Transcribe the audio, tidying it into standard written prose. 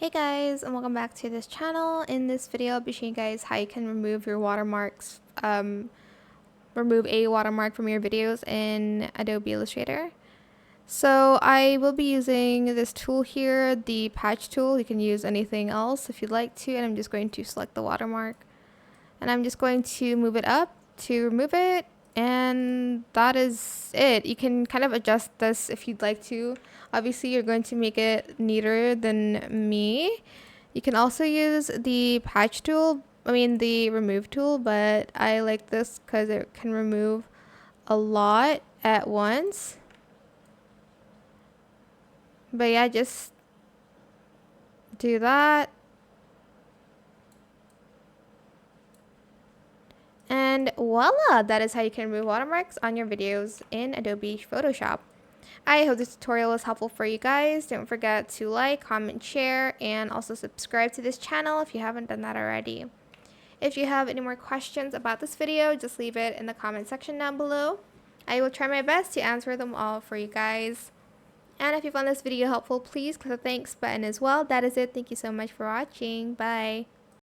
Hey guys, and welcome back to this channel. In this video, I'll be showing you guys how you can remove your watermarks, remove a watermark from your videos in Adobe Illustrator. So I will be using this tool here, the patch tool. You can use anything else if you'd like to, and I'm just going to select the watermark. And I'm just going to move it up to remove it, and that is it. You can kind of adjust this if you'd like to. Obviously, you're going to make it neater than me. You can also use the patch tool, the remove tool, but I like this because it can remove a lot at once. But yeah, just do that. And voila, that is how you can remove watermarks on your videos in Adobe Photoshop. I hope this tutorial was helpful for you guys. Don't forget to like, comment, share, and also subscribe to this channel if you haven't done that already. If you have any more questions about this video, just leave it in the comment section down below. I will try my best to answer them all for you guys. And if you found this video helpful, please click the thanks button as well. That is it. Thank you so much for watching. Bye.